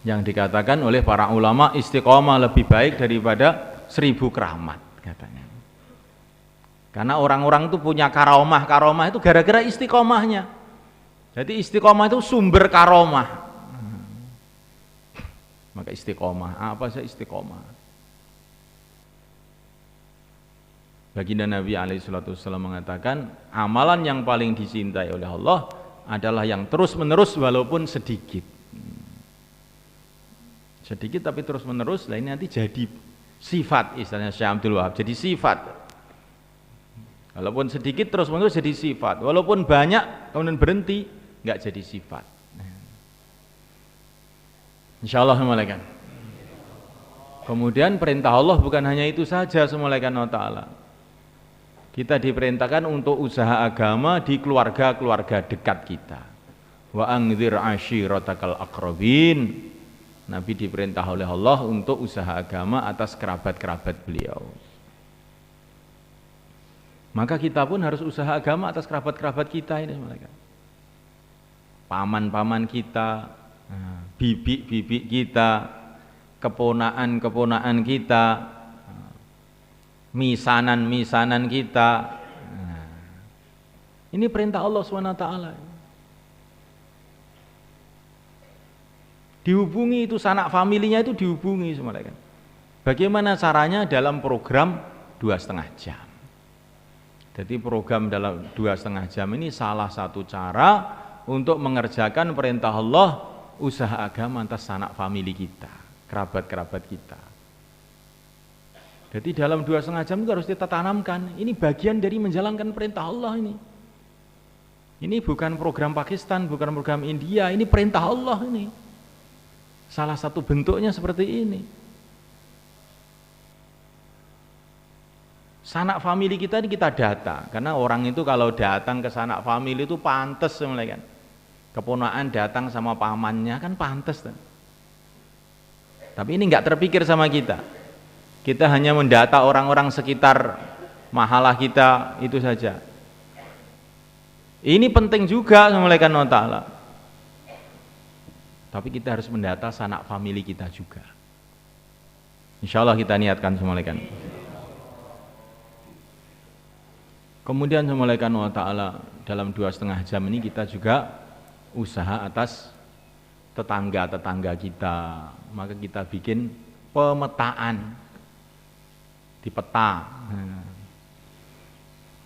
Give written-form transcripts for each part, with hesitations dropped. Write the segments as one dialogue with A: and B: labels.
A: Yang dikatakan oleh para ulama istiqomah lebih baik daripada 1000 keramat katanya. Karena orang-orang itu punya karomah itu gara-gara istiqomahnya. Jadi istiqomah itu sumber karomah. Maka istiqomah, apa sih istiqomah? Baginda Nabi SAW mengatakan, amalan yang paling dicintai oleh Allah adalah yang terus-menerus walaupun sedikit. Sedikit tapi terus-menerus, lah ini nanti jadi sifat, istilahnya Syekh Abdul Wahab, jadi sifat. Walaupun sedikit terus-menerus jadi sifat, walaupun banyak kemudian berhenti, nggak jadi sifat. Insyaallah semalakan. Kemudian perintah Allah bukan hanya itu saja semalakan wa ta'ala. Kita diperintahkan untuk usaha agama di keluarga-keluarga dekat kita. Wa anzir ashiratakal aqrabin. Nabi diperintah oleh Allah untuk usaha agama atas kerabat-kerabat beliau. Maka kita pun harus usaha agama atas kerabat-kerabat kita ini semalakan. Paman-paman kita, bibi-bibi kita, keponaan-keponaan kita, misanan-misanan kita. Ini perintah Allah SWT. Dihubungi itu sanak familinya itu dihubungi semua kan. Bagaimana caranya dalam program 2,5 jam. Jadi program dalam 2,5 jam ini salah satu cara untuk mengerjakan perintah Allah, usaha agama atas sanak famili kita, kerabat-kerabat kita. Jadi dalam 2,5 jam itu harus kita tanamkan. Ini bagian dari menjalankan perintah Allah ini. Ini bukan program Pakistan, bukan program India, ini perintah Allah ini. Salah satu bentuknya seperti ini. Sanak famili kita ini kita data, karena orang itu kalau datang ke sanak famili itu pantas sebenarnya kan. Keponaan datang sama pamannya kan pantas kan. Tapi ini enggak terpikir sama kita. Kita hanya mendata orang-orang sekitar mahalah kita itu saja. Ini penting juga sebenarnya kan Allah Ta'ala. Tapi kita harus mendata sanak famili kita juga. Insyaallah kita niatkan semalakan. Kemudian semalakan Allah Ta'ala dalam 2,5 jam ini kita juga usaha atas tetangga-tetangga kita. Maka kita bikin pemetaan di peta.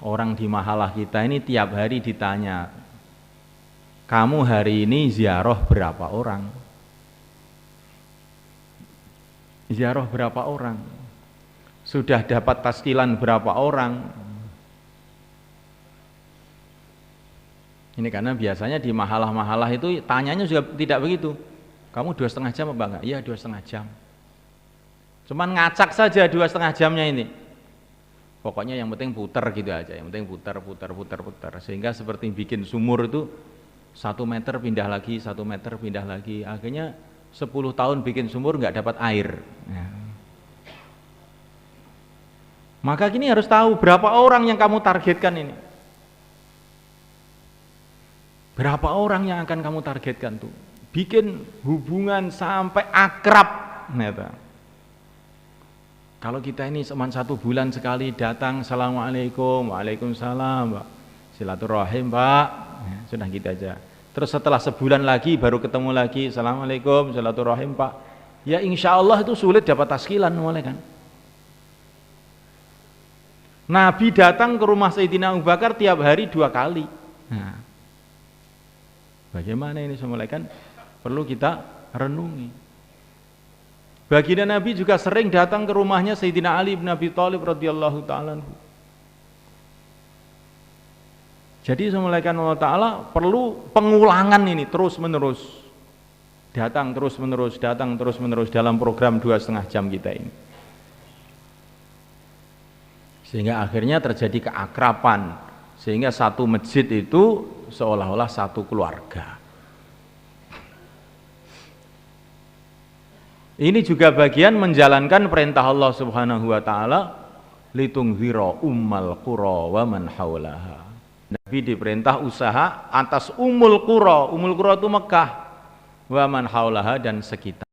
A: Orang di mahalah kita ini tiap hari ditanya, kamu hari ini ziarah berapa orang? Ziarah berapa orang? Sudah dapat taskilan berapa orang? Ini karena biasanya di mahalah-mahalah itu tanyanya juga tidak begitu. Kamu 2,5 jam apa enggak? Iya 2,5 jam. Cuman ngacak saja 2,5 jamnya ini. Pokoknya yang penting puter gitu aja. Yang penting puter. Sehingga seperti bikin sumur itu 1 meter pindah lagi, 1 meter pindah lagi. Akhirnya 10 tahun bikin sumur nggak dapat air. Ya. Maka kini harus tahu berapa orang yang kamu targetkan ini. Berapa orang yang akan kamu targetkan tuh. Bikin hubungan sampai akrab. Nah, kalau kita ini cuma 1 bulan sekali datang, assalamualaikum, waalaikumsalam, Pak. Silaturahim, Pak. Ya, sudah gitu aja. Terus setelah sebulan lagi baru ketemu lagi, assalamualaikum, silaturahim, Pak. Ya insya Allah itu sulit dapat taskilan mulai kan. Nabi datang ke rumah Sayyidina Abu Bakar tiap hari 2 kali. Nah, bagaimana ini semula kan perlu kita renungi. Baginda Nabi juga sering datang ke rumahnya Sayyidina Ali bin Abi Thalib radhiyallahu taala. Jadi semulaikan Allah Ta'ala perlu pengulangan ini terus menerus. Datang terus menerus dalam program 2,5 jam kita ini. Sehingga akhirnya terjadi keakraban. Sehingga satu masjid itu seolah-olah satu keluarga. Ini juga bagian menjalankan perintah Allah Subhanahu wa Ta'ala, litungzira ummal qura wa man haulaha. Nabi diperintah usaha atas Ummul Qura. Ummul Qura itu Mekah, wa man haulaha dan sekitar.